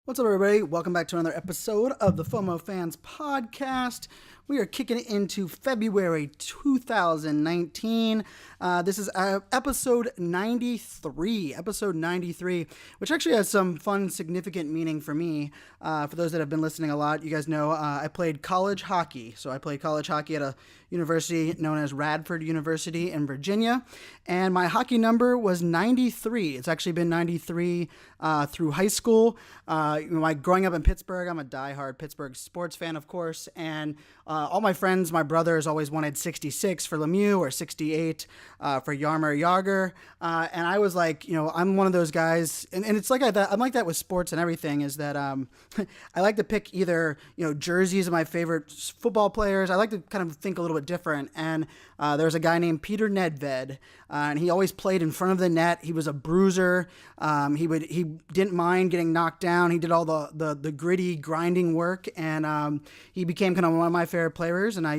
What's up, everybody? Welcome back to another episode of the FOMOFanz podcast. We are kicking it into February 2019. This is episode 93, which actually has some fun, significant meaning for me. For those that have been listening a lot, you guys know I played college hockey. So I played college hockey at a university known as Radford University in Virginia, and my hockey number was 93. It's actually been 93 through high school. Growing up in Pittsburgh, I'm a diehard Pittsburgh sports fan, of course, and all my friends, my brothers, always wanted 66 for Lemieux or 68 for Yarmer Yager, and I was like, I'm one of those guys, and it's like that. I'm like that with sports and everything. Is that I like to pick either jerseys of my favorite football players. I like to kind of think a little bit different, and there's a guy named Peter Nedved, and he always played in front of the net. He was a bruiser. He didn't mind getting knocked down. He did all the gritty grinding work, and he became kind of one of my favorite players. And I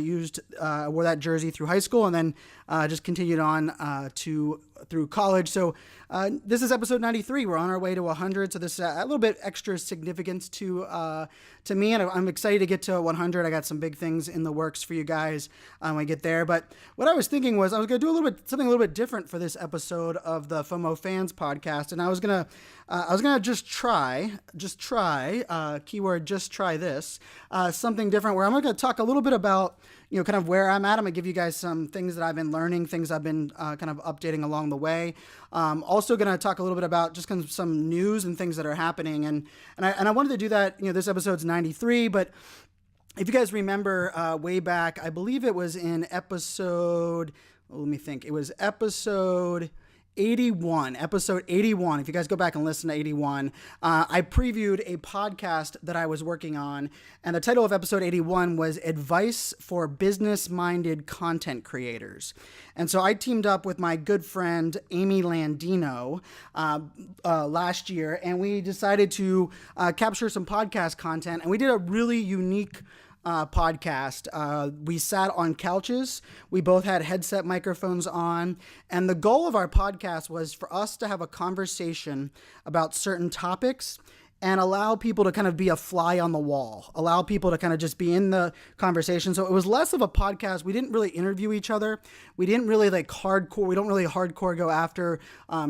wore that jersey through high school, and then just continued on through college. So this is episode 93. We're on our way to 100. So this is a little bit extra significance to me, and I'm excited to get to 100. I got some big things in the works for you guys when we get there. But what I was thinking was I was going to do something a little bit different for this episode of the FOMOFanz podcast, and I was gonna just try keyword just try this something different, where I'm going to talk a little bit about kind of where I'm at. I'm going to give you guys some things that I've been learning, things I've been kind of updating along the way. Also going to talk a little bit about just kind of some news and things that are happening. And I wanted to do that, this episode's 93, but if you guys remember way back, I believe it was in episode, let me think, it was episode 81. If you guys go back and listen to 81, I previewed a podcast that I was working on, and the title of episode 81 was Advice for Business-Minded Content Creators. And so I teamed up with my good friend Amy Landino last year, and we decided to capture some podcast content, and we did a really unique podcast. We sat on couches. We both had headset microphones on. And the goal of our podcast was for us to have a conversation about certain topics and allow people to kind of be a fly on the wall, allow people to kind of just be in the conversation. So it was less of a podcast. We didn't really interview each other. We didn't really we don't really hardcore go after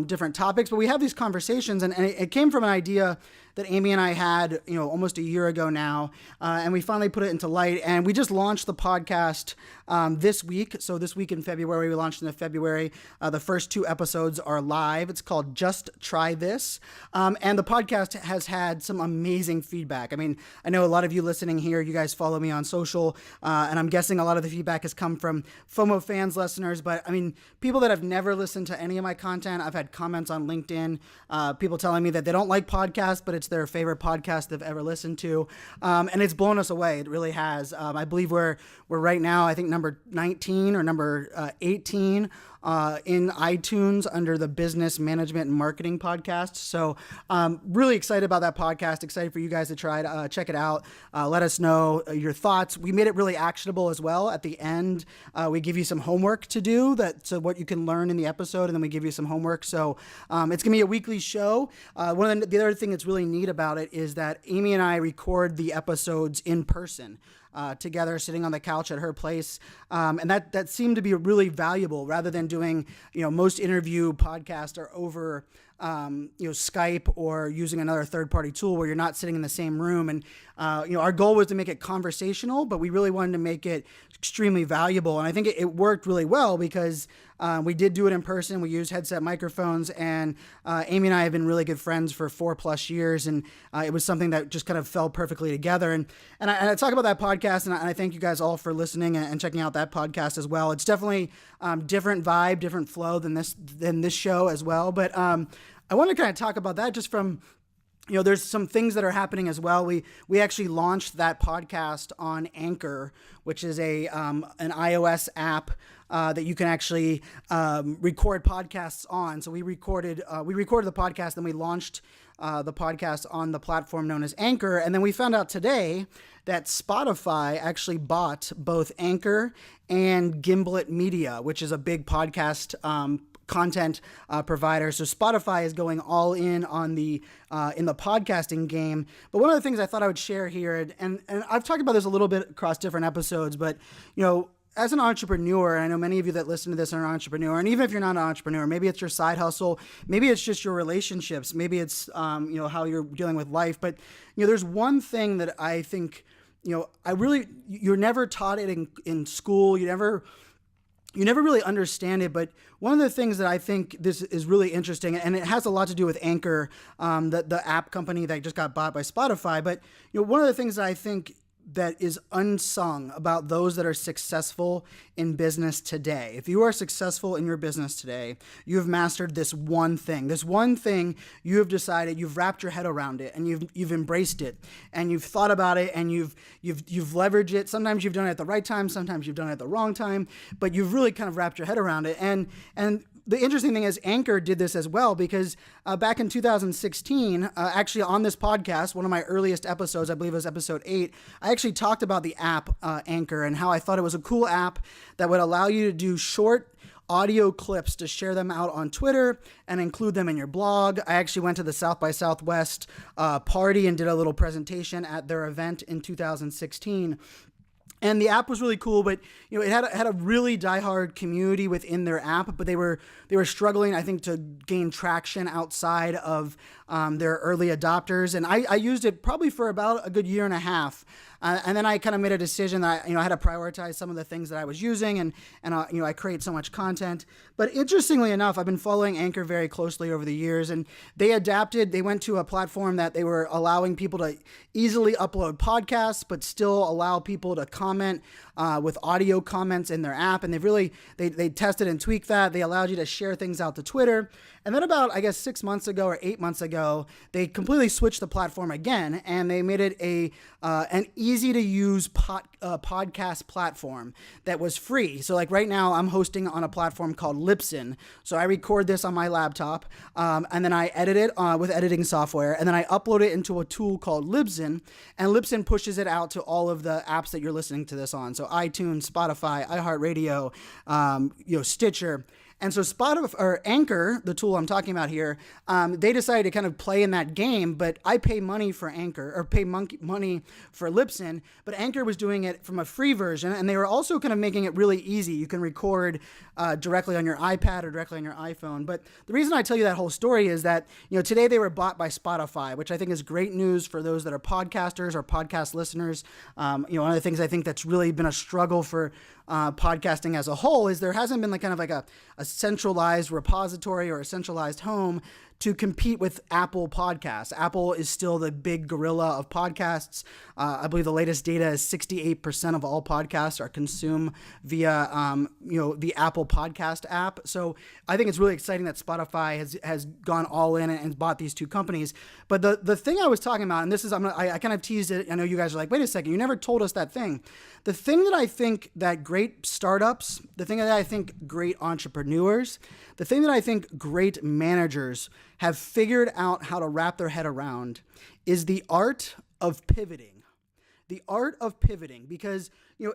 different topics, but we have these conversations, and it came from an idea that Amy and I had, almost a year ago now, and we finally put it into light, and we just launched the podcast this week. So this week in February, we launched in February. The first 2 episodes are live. It's called Just Try This, and the podcast has had some amazing feedback. I mean, I know a lot of you listening here, you guys follow me on social, and I'm guessing a lot of the feedback has come from FOMOFanz listeners, but I mean, people that have never listened to any of my content. I've had comments on LinkedIn, people telling me that they don't like podcasts, but it's their favorite podcast they've ever listened to, and it's blown us away. It really has. I believe we're right now, I think, number 19 or number 18 in iTunes under the Business Management and Marketing podcast. So really excited about that podcast. Excited for you guys to try to check it out. Let us know your thoughts. We made it really actionable as well. At the end, we give you some homework to do, so what you can learn in the episode, and then we give you some homework. So it's gonna be a weekly show. One of the other thing that's really neat about it is that Amy and I record the episodes in person. Together, sitting on the couch at her place, and that seemed to be really valuable, rather than doing most interview podcasts are over Skype or using another third-party tool where you're not sitting in the same room. And our goal was to make it conversational, but we really wanted to make it extremely valuable. And I think it worked really well because we did do it in person. We used headset microphones, and Amy and I have been really good friends for 4+ years, and it was something that just kind of fell perfectly together. And I talk about that podcast, and I thank you guys all for listening and checking out that podcast as well. It's definitely different vibe, different flow than this show as well. But I want to kind of talk about that just from there's some things that are happening as well. We actually launched that podcast on Anchor, which is an iOS app that you can actually record podcasts on. So we recorded the podcast, then we launched the podcast on the platform known as Anchor, and then we found out today that Spotify actually bought both Anchor and Gimlet Media, which is a big podcast content provider. So Spotify is going all in on the in the podcasting game. But one of the things I thought I would share here, and I've talked about this a little bit across different episodes, but as an entrepreneur, I know many of you that listen to this are an entrepreneur, and even if you're not an entrepreneur, maybe it's your side hustle, maybe it's just your relationships, maybe it's how you're dealing with life. But there's one thing that I think you're never taught it in school. You never really understand it, but one of the things that I think this is really interesting, and it has a lot to do with Anchor, the app company that just got bought by Spotify. But one of the things that I think that is unsung about those that are successful in business today. If you are successful in your business today, you have mastered this one thing. This one thing you have decided, you've wrapped your head around it, and you've embraced it, and you've thought about it, and you've leveraged it. Sometimes you've done it at the right time, sometimes you've done it at the wrong time, but you've really kind of wrapped your head around it. And the interesting thing is Anchor did this as well, because back in 2016, actually on this podcast, one of my earliest episodes, I believe it was episode 8, I actually talked about the app Anchor and how I thought it was a cool app that would allow you to do short audio clips to share them out on Twitter and include them in your blog. I actually went to the South by Southwest party and did a little presentation at their event in 2016. And the app was really cool, but it had a really diehard community within their app, but they were struggling, I think, to gain traction outside of their early adopters. And I used it probably for about a good year and a half. And then I kind of made a decision that I had to prioritize some of the things that I was using, and I create so much content. But interestingly enough, I've been following Anchor very closely over the years, and they adapted. They went to a platform that they were allowing people to easily upload podcasts, but still allow people to comment with audio comments in their app. And they tested and tweaked that. They allowed you to share things out to Twitter. And then about, I guess, 6 months ago or 8 months ago, they completely switched the platform again, and they made it an easy-to-use podcast platform that was free. So like right now, I'm hosting on a platform called Libsyn. So I record this on my laptop, and then I edit it with editing software, and then I upload it into a tool called Libsyn, and Libsyn pushes it out to all of the apps that you're listening to this on. So iTunes, Spotify, iHeartRadio, Stitcher. And so Spotify, or Anchor, the tool I'm talking about here, they decided to kind of play in that game, but I pay money for Anchor, or pay money for Libsyn, but Anchor was doing it from a free version, and they were also kind of making it really easy. You can record directly on your iPad or directly on your iPhone. But the reason I tell you that whole story is that, today they were bought by Spotify, which I think is great news for those that are podcasters or podcast listeners. One of the things I think that's really been a struggle for podcasting as a whole is there hasn't been a centralized repository or a centralized home to compete with Apple Podcasts. Apple is still the big gorilla of podcasts. I believe the latest data is 68% of all podcasts are consumed via, the Apple Podcast app. So I think it's really exciting that Spotify has gone all in and bought these two companies. But the thing I was talking about, and this is, I kind of teased it. I know you guys are like, wait a second, you never told us that thing. The thing that I think that great startups, the thing that I think great entrepreneurs, the thing that I think great managers have figured out how to wrap their head around is the art of pivoting. The art of pivoting, because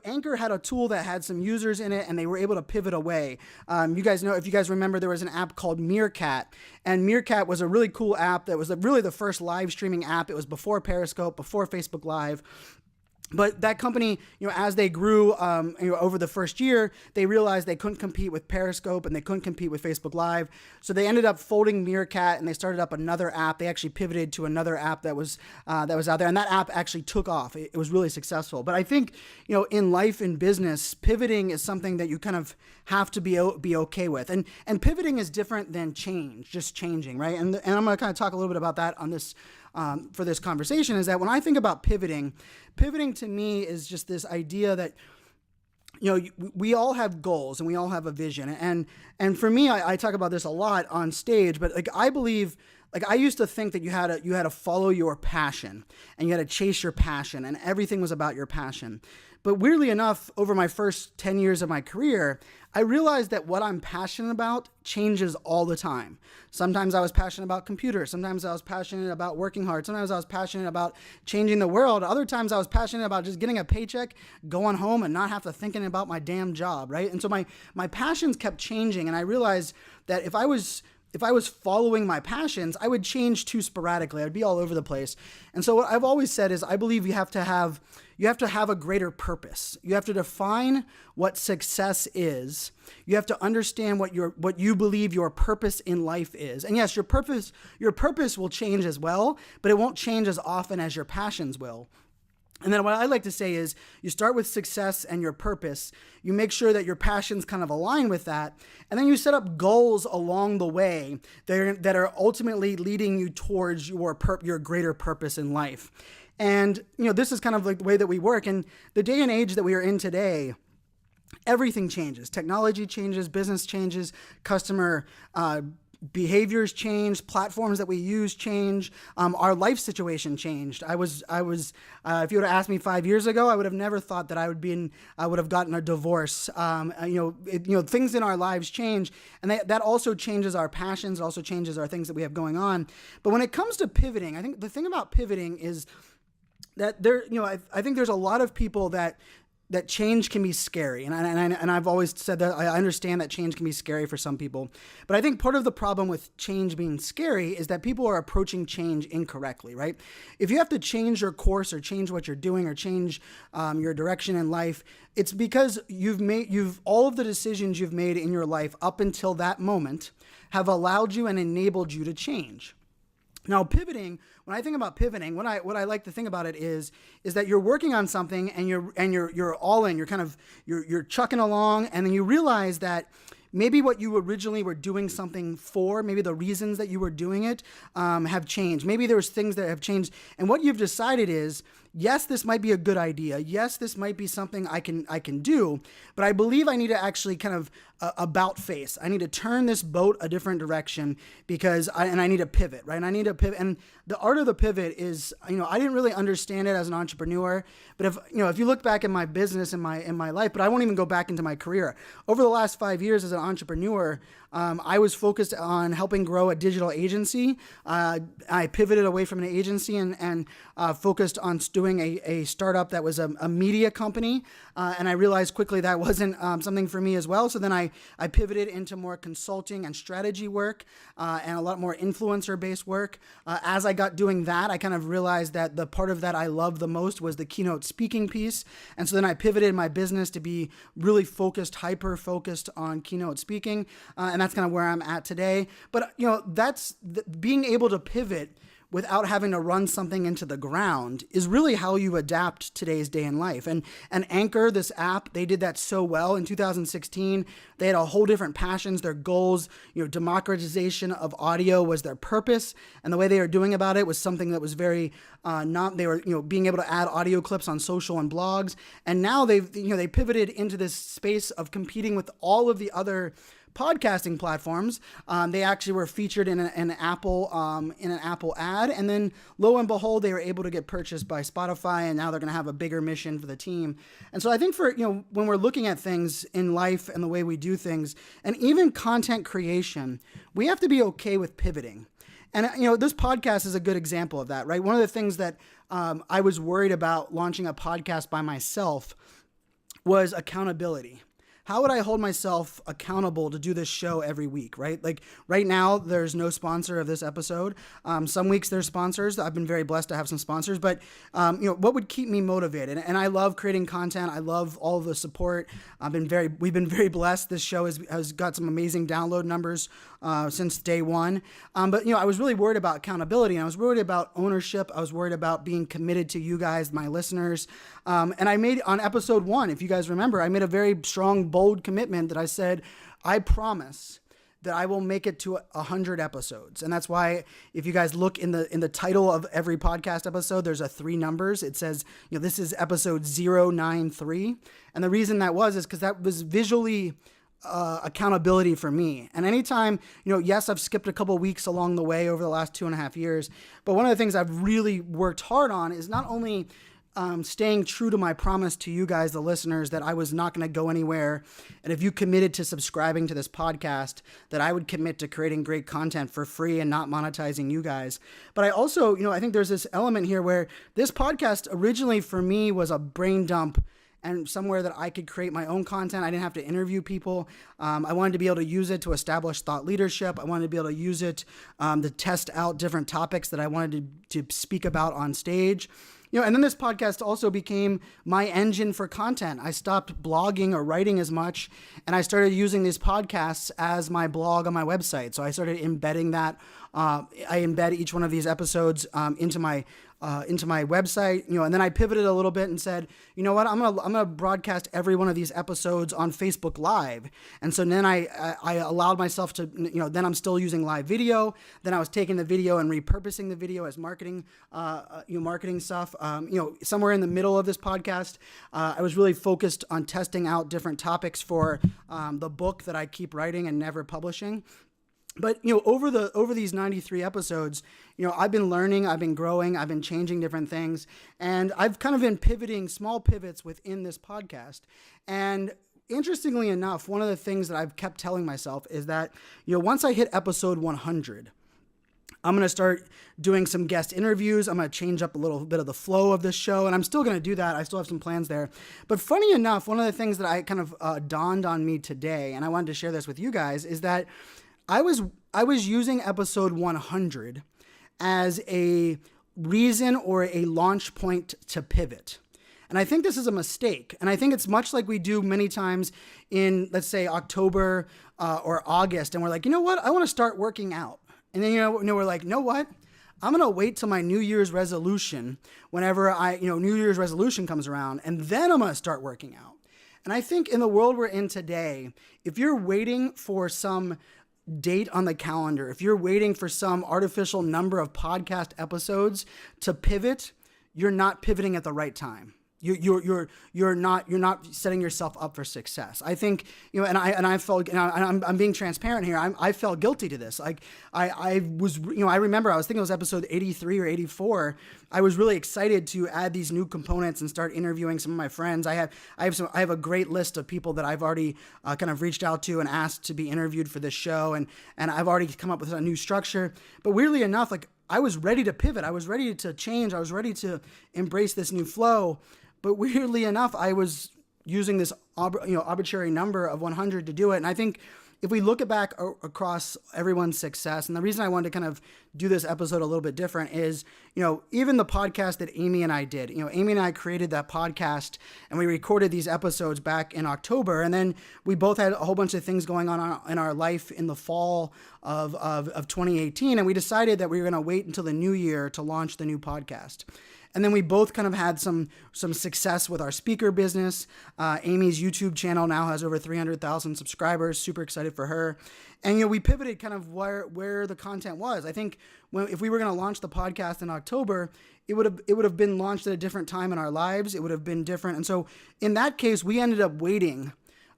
Anchor had a tool that had some users in it, and they were able to pivot away. You guys know, if you guys remember, there was an app called Meerkat, and Meerkat was a really cool app that was really the first live streaming app. It was before Periscope, before Facebook Live. But that company, as they grew, over the first year, they realized they couldn't compete with Periscope and they couldn't compete with Facebook Live. So they ended up folding Meerkat, and they started up another app. They actually pivoted to another app that was out there, and that app actually took off. It was really successful. But I think, in life and business, pivoting is something that you kind of have to be okay with. And pivoting is different than change, just changing, right? And I'm going to kind of talk a little bit about that on this. For this conversation, is that when I think about pivoting to me is just this idea that, we all have goals and we all have a vision. And for me, I talk about this a lot on stage, but I believe, I used to think that you had to follow your passion and you had to chase your passion and everything was about your passion. But weirdly enough, over my first 10 years of my career, I realized that what I'm passionate about changes all the time. Sometimes I was passionate about computers. Sometimes I was passionate about working hard. Sometimes I was passionate about changing the world. Other times I was passionate about just getting a paycheck, going home, and not have to thinking about my damn job, right? And so my passions kept changing, and I realized that if I was following my passions, I would change too sporadically. I'd be all over the place. And so what I've always said is I believe you have to have a greater purpose. You have to define what success is. You have to understand what you believe your purpose in life is. And yes, your purpose will change as well, but it won't change as often as your passions will. And then what I like to say is you start with success and your purpose. You make sure that your passions kind of align with that. And then you set up goals along the way that are ultimately leading you towards your greater purpose in life. And, this is kind of like the way that we work. And the day and age that we are in today, everything changes. Technology changes, business changes, customer behaviors change, platforms that we use change, our life situation changed. I was if you would have asked me 5 years ago, I would have never thought that I would have gotten a divorce. Things in our lives change, and that also changes our passions, it also changes our things that we have going on. But when it comes to pivoting, I think the thing about pivoting is that I think there's a lot of people that change can be scary. And I've always said that I understand that change can be scary for some people. But I think part of the problem with change being scary is that people are approaching change incorrectly, right? If you have to change your course or change what you're doing or change your direction in life, it's because all of the decisions you've made in your life up until that moment have allowed you and enabled you to change. Now, pivoting, when I think about pivoting, what I like to think about it is that you're working on something and you're all in, you're chucking along, and then you realize that maybe what you originally were doing something for, maybe the reasons that you were doing it have changed. Maybe there's things that have changed, and what you've decided is, yes, this might be a good idea. Yes, this might be something I can do, but I believe I need to actually kind of about face. I need to turn this boat a different direction because I need to pivot, right? And I need to pivot. And the art of the pivot is, I didn't really understand it as an entrepreneur, but if you look back in my business in my life, but I won't even go back into my career. Over the last 5 years as an entrepreneur, I was focused on helping grow a digital agency. I pivoted away from an agency and focused on doing a startup that was a media company. And I realized quickly that wasn't something for me as well. So then I pivoted into more consulting and strategy work and a lot more influencer-based work. As I got doing that, I kind of realized that the part of that I loved the most was the keynote speaking piece. And so then I pivoted my business to be really hyper-focused on keynote speaking. And that's kind of where I'm at today. But, that's being able to pivot without having to run something into the ground is really how you adapt today's day in life. And Anchor, this app, they did that so well in 2016. They had a whole different passions, their goals, democratization of audio was their purpose. And the way they were doing about it was something that was very they were, being able to add audio clips on social and blogs. And now they pivoted into this space of competing with all of the other podcasting platforms. They actually were featured in an Apple ad, and then lo and behold, they were able to get purchased by Spotify, and now they're going to have a bigger mission for the team. And so I think for when we're looking at things in life and the way we do things, and even content creation, we have to be okay with pivoting. And this podcast is a good example of that, right? One of the things that I was worried about launching a podcast by myself was accountability. How would I hold myself accountable to do this show every week, right? Like right now, there's no sponsor of this episode. Some weeks there's sponsors. I've been very blessed to have some sponsors, but what would keep me motivated? And I love creating content. I love all of the support. We've been very blessed. This show has got some amazing download numbers since day one. But I was really worried about accountability, and I was worried about ownership. I was worried about being committed to you guys, my listeners. And I made on episode 1, if you guys remember, I made a very strong, bold commitment that I said, I promise that I will make it to 100 episodes. And that's why if you guys look in the title of every podcast episode, there's 3 numbers. It says, this is episode 093. And the reason that is because that was visually accountability for me. And anytime, yes, I've skipped a couple weeks along the way over the last 2.5 years, but one of the things I've really worked hard on is not only staying true to my promise to you guys, the listeners, that I was not going to go anywhere. And if you committed to subscribing to this podcast, that I would commit to creating great content for free and not monetizing you guys. But I also, I think there's this element here where this podcast originally for me was a brain dump and somewhere that I could create my own content. I didn't have to interview people. I wanted to be able to use it to establish thought leadership. I wanted to be able to use it to test out different topics that I wanted to speak about on stage. And then this podcast also became my engine for content. I stopped blogging or writing as much, and I started using these podcasts as my blog on my website. So I started embedding that. I embed each one of these episodes into my website, and then I pivoted a little bit and said, you know what, I'm gonna broadcast every one of these episodes on Facebook Live. And so then I allowed myself to, then I'm still using live video. Then I was taking the video and repurposing the video as marketing, marketing stuff. Somewhere in the middle of this podcast, I was really focused on testing out different topics for the book that I keep writing and never publishing. But, over these 93 episodes, I've been learning, I've been growing, I've been changing different things, and I've kind of been pivoting small pivots within this podcast. And interestingly enough, one of the things that I've kept telling myself is that, once I hit episode 100, I'm going to start doing some guest interviews. I'm going to change up a little bit of the flow of this show, and I'm still going to do that. I still have some plans there. But funny enough, one of the things that I kind of dawned on me today, and I wanted to share this with you guys, is that I was using episode 100 as a reason or a launch point to pivot. And I think this is a mistake. And I think it's much like we do many times in, let's say, October or August. And we're like, you know what? I want to start working out. And then, we're like, you know what? I'm going to wait till my New Year's resolution whenever New Year's resolution comes around. And then I'm going to start working out. And I think in the world we're in today, if you're waiting for some date on the calendar, if you're waiting for some artificial number of podcast episodes to pivot, you're not pivoting at the right time. You're not setting yourself up for success. I think, I felt, I'm being transparent here. I felt guilty to this. Like I remember I was thinking it was episode 83 or 84. I was really excited to add these new components and start interviewing some of my friends. I have a great list of people that I've already kind of reached out to and asked to be interviewed for this show. And I've already come up with a new structure, but weirdly enough, like I was ready to pivot. I was ready to change. I was ready to embrace this new flow. But weirdly enough, I was using this arbitrary number of 100 to do it. And I think if we look back across everyone's success, and the reason I wanted to kind of do this episode a little bit different is, even the podcast that Amy and I did, Amy and I created that podcast and we recorded these episodes back in October. And then we both had a whole bunch of things going on in our life in the fall of 2018. And we decided that we were going to wait until the new year to launch the new podcast. And then we both kind of had some success with our speaker business. Amy's YouTube channel now has over 300,000 subscribers. Super excited for her. And, we pivoted kind of where the content was. I think if we were going to launch the podcast in October, it would have been launched at a different time in our lives. It would have been different. And so in that case, we ended up waiting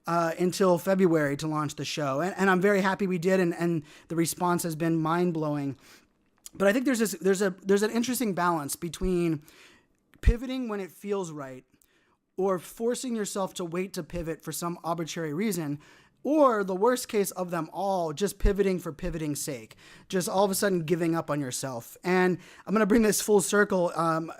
until February to launch the show. And I'm very happy we did. And the response has been mind-blowing. But I think there's an interesting balance between pivoting when it feels right or forcing yourself to wait to pivot for some arbitrary reason, or the worst case of them all, just pivoting for pivoting's sake, just all of a sudden giving up on yourself. And I'm going to bring this full circle.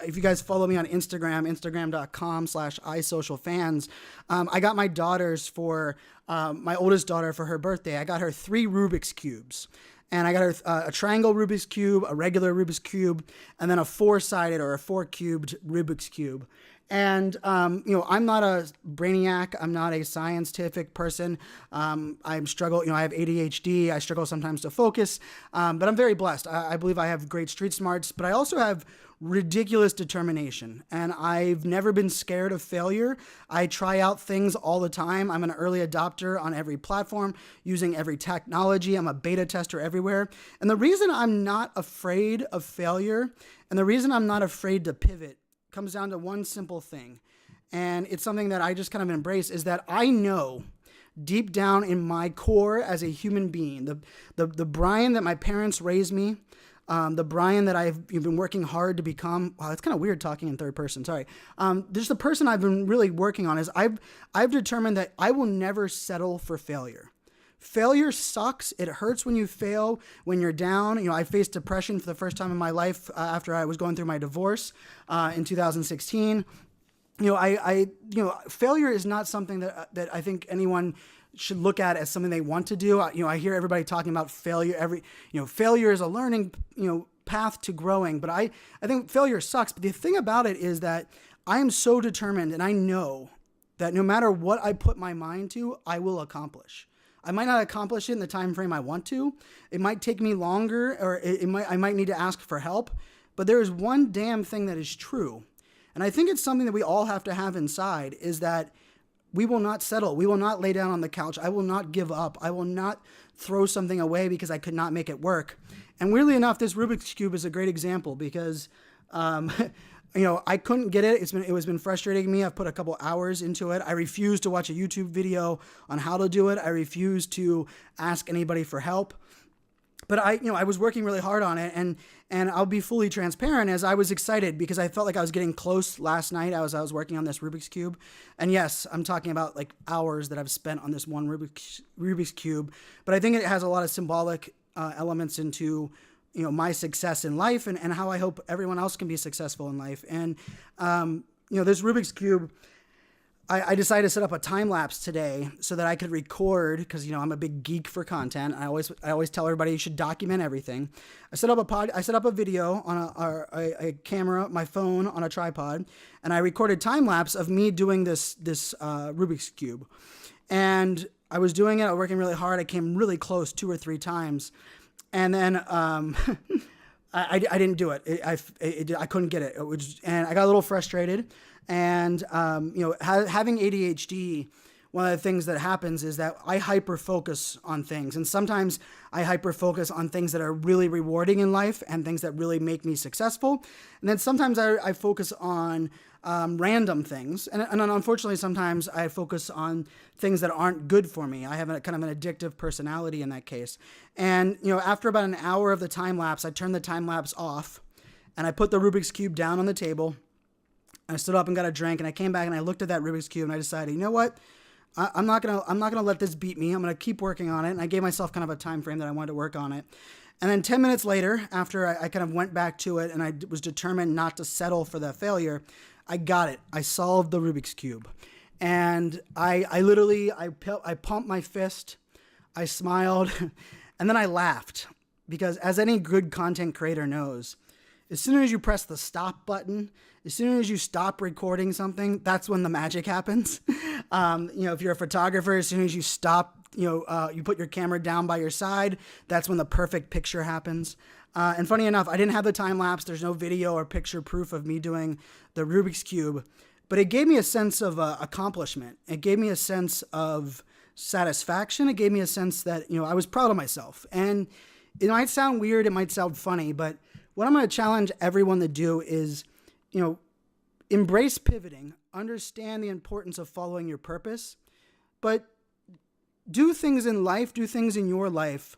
If you guys follow me on Instagram, instagram.com/isocialfans, I got my daughters for my oldest daughter for her birthday. I got her 3 Rubik's Cubes. And I got her a triangle Rubik's Cube, a regular Rubik's Cube, and then a 4-sided or a 4-cubed Rubik's Cube. And, I'm not a brainiac. I'm not a scientific person. I struggle, I have ADHD. I struggle sometimes to focus, but I'm very blessed. I believe I have great street smarts, but I also have ridiculous determination. And I've never been scared of failure. I try out things all the time. I'm an early adopter on every platform, using every technology. I'm a beta tester everywhere. And the reason I'm not afraid of failure and the reason I'm not afraid to pivot comes down to one simple thing. And it's something that I just kind of embrace, is that I know deep down in my core as a human being, the Brian that my parents raised me, the Brian that I've been working hard to become. Wow, it's kind of weird talking in third person. Sorry. Just the person I've been really working on is I've determined that I will never settle for failure. Failure sucks. It hurts when you fail, when you're down. I faced depression for the first time in my life after I was going through my divorce in 2016. Failure is not something that I think anyone should look at as something they want to do. I hear everybody talking about failure. Failure is a learning, path to growing. But I think failure sucks. But the thing about it is that I am so determined, and I know that no matter what I put my mind to, I will accomplish. I might not accomplish it in the time frame I want to. It might take me longer, or I might need to ask for help. But there is one damn thing that is true. And I think it's something that we all have to have inside, is that we will not settle. We will not lay down on the couch. I will not give up. I will not throw something away because I could not make it work. And weirdly enough, this Rubik's Cube is a great example because, I couldn't get it. It was been frustrating me. I've put a couple hours into it. I refuse to watch a YouTube video on how to do it. I refuse to ask anybody for help. But I was working really hard on it, and I'll be fully transparent as I was excited because I felt like I was getting close last night as I was working on this Rubik's Cube. And yes, I'm talking about like hours that I've spent on this one Rubik's Cube, but I think it has a lot of symbolic elements into my success in life and how I hope everyone else can be successful in life. And this Rubik's Cube, I decided to set up a time lapse today so that I could record because I'm a big geek for content. I always tell everybody you should document everything. I set up a video on a camera, my phone on a tripod, and I recorded time lapse of me doing this Rubik's Cube. And I was doing it, working really hard. I came really close 2 or 3 times, and then I didn't do it. I couldn't get it. And I got a little frustrated. And, having ADHD, one of the things that happens is that I hyper focus on things. And sometimes I hyper focus on things that are really rewarding in life and things that really make me successful. And then sometimes I focus on random things. And unfortunately, sometimes I focus on things that aren't good for me. I have a kind of an addictive personality in that case. And, after about an hour of the time lapse, I turned the time lapse off and I put the Rubik's Cube down on the table. I stood up and got a drink, and I came back and I looked at that Rubik's Cube and I decided, you know what? I'm not gonna let this beat me. I'm gonna keep working on it. And I gave myself kind of a time frame that I wanted to work on it. And then 10 minutes later, after I kind of went back to it and I was determined not to settle for the failure, I got it. I solved the Rubik's Cube. And I literally pumped my fist, I smiled, and then I laughed because as any good content creator knows, as soon as you press the stop button, as soon as you stop recording something, that's when the magic happens. If you're a photographer, as soon as you stop, you put your camera down by your side, that's when the perfect picture happens. And funny enough, I didn't have the time lapse. There's no video or picture proof of me doing the Rubik's Cube, but it gave me a sense of accomplishment. It gave me a sense of satisfaction. It gave me a sense that, I was proud of myself. And it might sound weird. It might sound funny, but what I'm going to challenge everyone to do is, embrace pivoting, understand the importance of following your purpose, but do things in life, do things in your life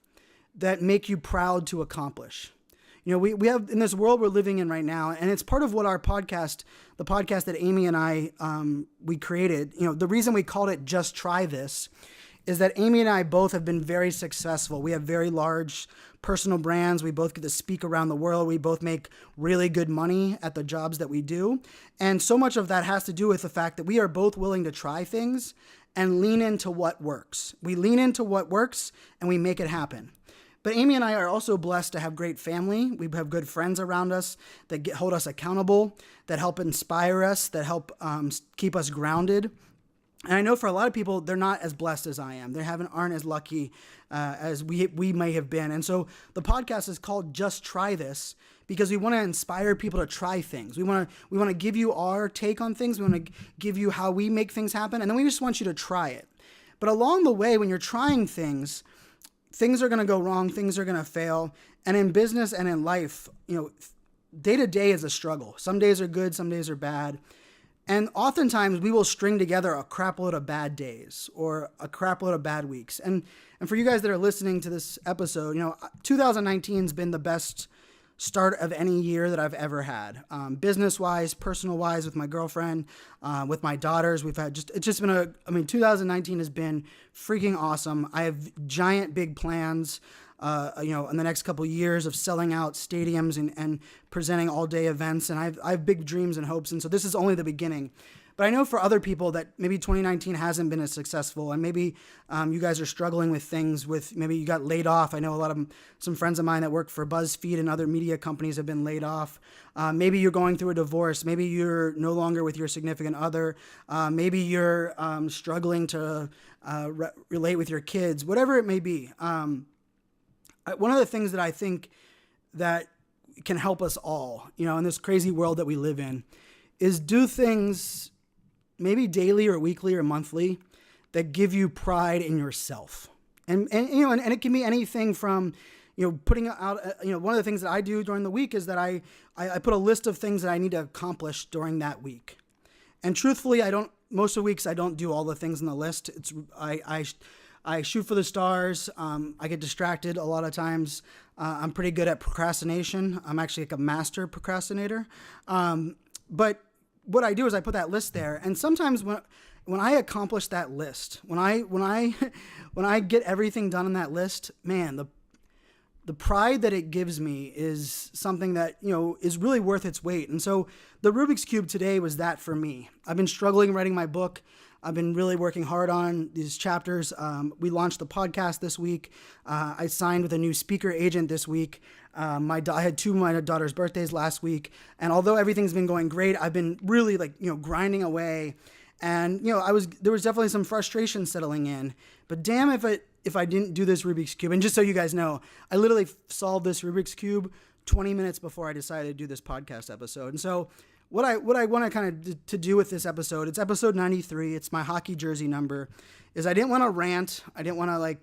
that make you proud to accomplish. We have in this world we're living in right now, and it's part of what our podcast, the podcast that Amy and I, we created, the reason we called it Just Try This is that Amy and I both have been very successful. We have very large personal brands. We both get to speak around the world. We both make really good money at the jobs that we do. And so much of that has to do with the fact that we are both willing to try things and lean into what works. We lean into what works and we make it happen. But Amy and I are also blessed to have great family. We have good friends around us that hold us accountable, that help inspire us, that help keep us grounded. And I know for a lot of people, they're not as blessed as I am. They aren't as lucky as we may have been. And so the podcast is called Just Try This because we want to inspire people to try things. We want to give you our take on things. We want to give you how we make things happen. And then we just want you to try it. But along the way, when you're trying things are going to go wrong. Things are going to fail. And in business and in life, day to day is a struggle. Some days are good. Some days are bad. And oftentimes we will string together a crap load of bad days or a crap load of bad weeks. And for you guys that are listening to this episode, 2019 has been the best start of any year that I've ever had. Business-wise, personal-wise, with my girlfriend, with my daughters. It's just been 2019 has been freaking awesome. I have giant big plans, in the next couple of years of selling out stadiums and presenting all-day events. And I have big dreams and hopes. And so this is only the beginning. But I know for other people that maybe 2019 hasn't been as successful, and maybe you guys are struggling with things maybe you got laid off. I know some friends of mine that work for BuzzFeed and other media companies have been laid off. Maybe you're going through a divorce. Maybe you're no longer with your significant other. Maybe you're struggling to relate with your kids, whatever it may be. One of the things that I think that can help us all, in this crazy world that we live in, is do things maybe daily or weekly or monthly that give you pride in yourself. And it can be anything from, putting out, one of the things that I do during the week is that I put a list of things that I need to accomplish during that week. And truthfully, most of the weeks I don't do all the things on the list. I shoot for the stars. I get distracted a lot of times. I'm pretty good at procrastination. I'm actually like a master procrastinator. But what I do is I put that list there, and sometimes when I accomplish that list, when I get everything done on that list, man, the pride that it gives me is something that is really worth its weight. And so the Rubik's Cube today was that for me. I've been struggling writing my book. I've been really working hard on these chapters. We launched the podcast this week. I signed with a new speaker agent this week. I had two of my daughter's birthdays last week. And although everything's been going great, I've been really grinding away. And, there was definitely some frustration settling in. But damn if I didn't do this Rubik's Cube. And just so you guys know, I literally solved this Rubik's Cube 20 minutes before I decided to do this podcast episode. And so what I want to kind of to do with this episode, it's episode 93. It's my hockey jersey number. Is I didn't want to rant. I didn't want to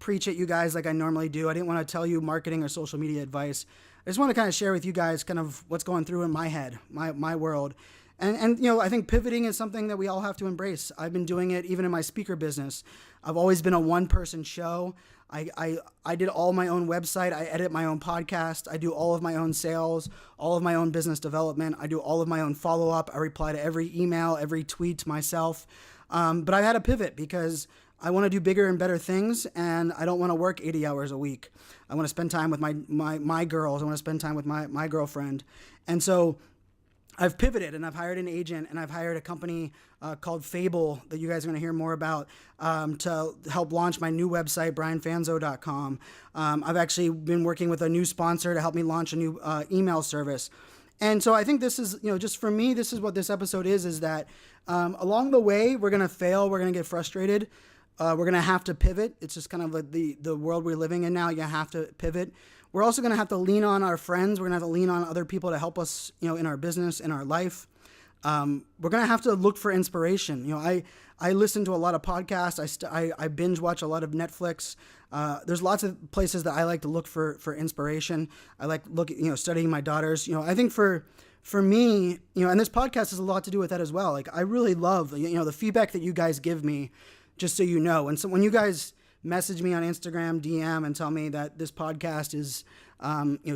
preach at you guys like I normally do. I didn't want to tell you marketing or social media advice. I just want to kind of share with you guys kind of what's going through in my head, my world. And I think pivoting is something that we all have to embrace. I've been doing it even in my speaker business. I've always been a one-person show. I did all my own website. I edit my own podcast. I do all of my own sales, all of my own business development. I do all of my own follow-up. I reply to every email, every tweet myself. But I had to pivot because I want to do bigger and better things, and I don't want to work 80 hours a week. I want to spend time with my girls. I want to spend time with my girlfriend. And so I've pivoted, and I've hired an agent, and I've hired a company called Fable that you guys are going to hear more about to help launch my new website, brianfanzo.com. I've actually been working with a new sponsor to help me launch a new email service. And so I think this is, just for me, this is what this episode is that along the way, we're going to fail. We're going to get frustrated. We're going to have to pivot. It's just kind of like the world we're living in now. You have to pivot. We're also going to have to lean on our friends. We're going to have to lean on other people to help us, in our business, in our life. We're going to have to look for inspiration. I listen to a lot of podcasts. I binge watch a lot of Netflix. There's lots of places that I like to look for inspiration. I like studying my daughters. I think for me, and this podcast has a lot to do with that as well. Like I really love, the feedback that you guys give me, just so you know. And so when you guys message me on Instagram, DM, and tell me that this podcast is,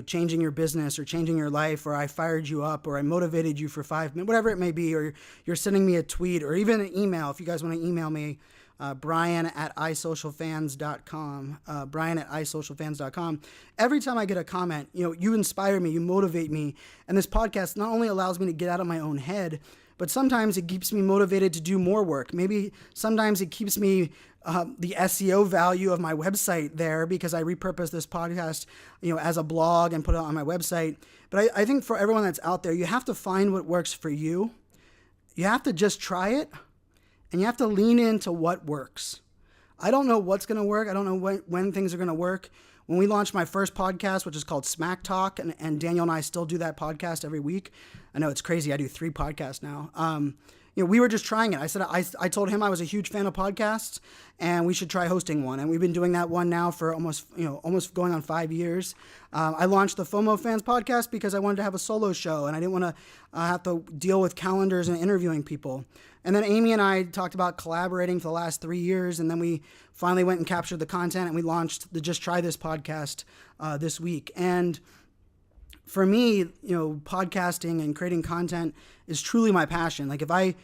changing your business or changing your life, or I fired you up, or I motivated you for 5 minutes, whatever it may be, or you're sending me a tweet or even an email. If you guys want to email me, Brian@isocialfanz.com, Brian@isocialfanz.com. Every time I get a comment, you inspire me, you motivate me. And this podcast not only allows me to get out of my own head, but sometimes it keeps me motivated to do more work. Maybe sometimes it keeps me the SEO value of my website there because I repurpose this podcast, as a blog and put it on my website. But I think for everyone that's out there, you have to find what works for you. You have to just try it, and you have to lean into what works. I don't know what's going to work. I don't know when things are going to work. When we launched my first podcast, which is called Smack Talk, and Daniel and I still do that podcast every week. I know it's crazy. I do 3 podcasts now. We were just trying it. I told him I was a huge fan of podcasts, and we should try hosting one. And we've been doing that one now for almost going on 5 years. I launched the FOMOFanz podcast because I wanted to have a solo show, and I didn't want to have to deal with calendars and interviewing people. And then Amy and I talked about collaborating for the last 3 years, and then we finally went and captured the content, and we launched the Just Try This podcast this week. And for me, podcasting and creating content is truly my passion. Like if I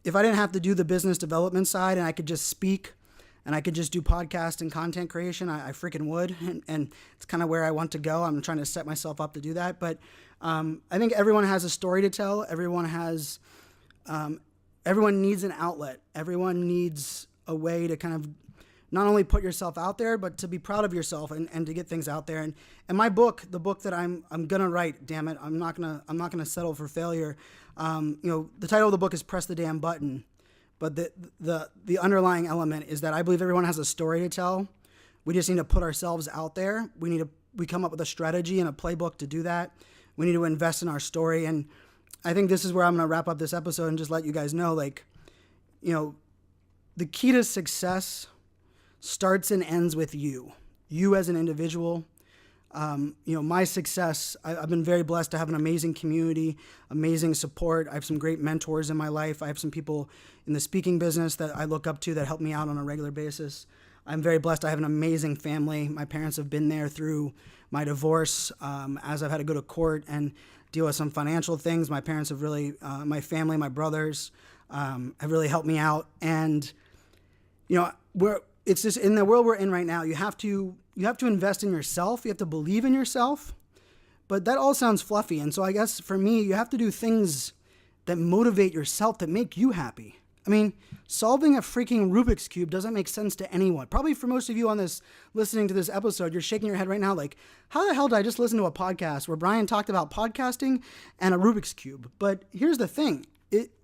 didn't have to do the business development side and I could just speak and I could just do podcast and content creation, I freaking would. And it's kind of where I want to go. I'm trying to set myself up to do that. But I think everyone has a story to tell. Everyone needs an outlet. Everyone needs a way to kind of not only put yourself out there, but to be proud of yourself and to get things out there. And my book, the book that I'm gonna write, damn it, I'm not gonna settle for failure. The title of the book is Press the Damn Button, but the underlying element is that I believe everyone has a story to tell. We just need to put ourselves out there. We come up with a strategy and a playbook to do that. We need to invest in our story. And I think this is where I'm gonna wrap up this episode and just let you guys know, the key to success starts and ends with you as an individual. My success, I've been very blessed to have an amazing community, amazing support. I have some great mentors in my life. I have some people in the speaking business that I look up to that help me out on a regular basis. I'm very blessed. I have an amazing family. My parents have been there through my divorce, as I've had to go to court and deal with some financial things. My parents have really, my family, my brothers, have really helped me out. And, it's just in the world we're in right now, you have to invest in yourself. You have to believe in yourself. But that all sounds fluffy. And so I guess for me, you have to do things that motivate yourself, that make you happy. I mean, solving a freaking Rubik's Cube doesn't make sense to anyone. Probably for most of you on this, listening to this episode, you're shaking your head right now like, how the hell did I just listen to a podcast where Brian talked about podcasting and a Rubik's Cube? But here's the thing.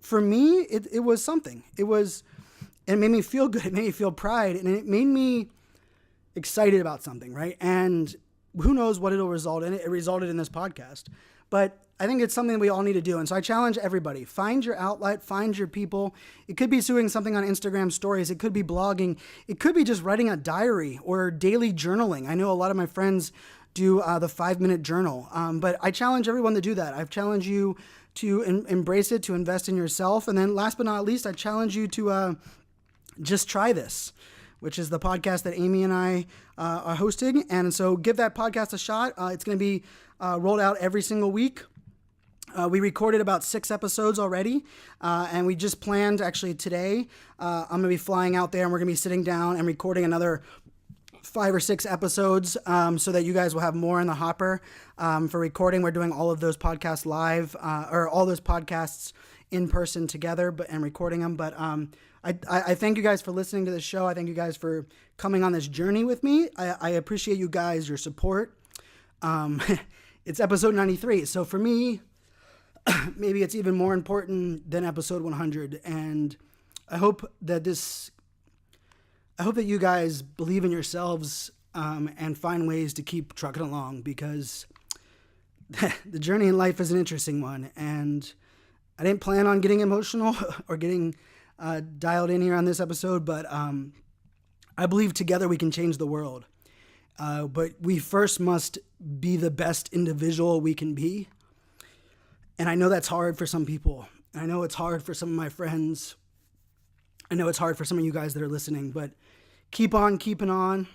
For me, it was something. It made me feel good. It made me feel pride. And it made me excited about something, right? And who knows what it'll result in. It resulted in this podcast. But I think it's something we all need to do. And so I challenge everybody. Find your outlet. Find your people. It could be doing something on Instagram stories. It could be blogging. It could be just writing a diary or daily journaling. I know a lot of my friends do the 5-minute journal. But I challenge everyone to do that. I've challenged you to embrace it, to invest in yourself. And then last but not least, I challenge you to just try this, which is the podcast that Amy and I are hosting. And so give that podcast a shot. It's going to be rolled out every single week. We recorded about 6 episodes already, and we just planned actually today. I'm going to be flying out there, and we're going to be sitting down and recording another 5 or 6 episodes so that you guys will have more in the hopper for recording. We're doing all of those podcasts live, or all those podcasts in person together, and recording them. But I thank you guys for listening to this show. I thank you guys for coming on this journey with me. I appreciate you guys, your support. It's episode 93. So for me, maybe it's even more important than episode 100. And I hope that you guys believe in yourselves and find ways to keep trucking along, because the journey in life is an interesting one. And I didn't plan on getting emotional or getting dialed in here on this episode, but I believe together we can change the world. But we first must be the best individual we can be. And I know that's hard for some people. I know it's hard for some of my friends. I know it's hard for some of you guys that are listening, but keep on keeping on.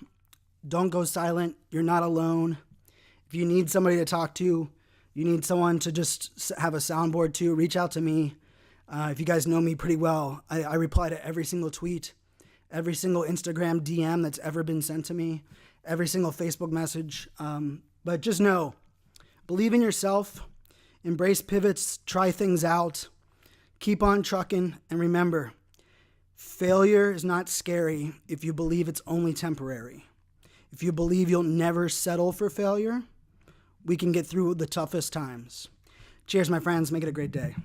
Don't go silent. You're not alone. If you need somebody to talk to, you need someone to just have a soundboard to, reach out to me. If you guys know me pretty well, I reply to every single tweet, every single Instagram DM that's ever been sent to me, every single Facebook message. But just know, believe in yourself, embrace pivots, try things out, keep on trucking, and remember, failure is not scary if you believe it's only temporary. If you believe you'll never settle for failure, we can get through the toughest times. Cheers, my friends. Make it a great day.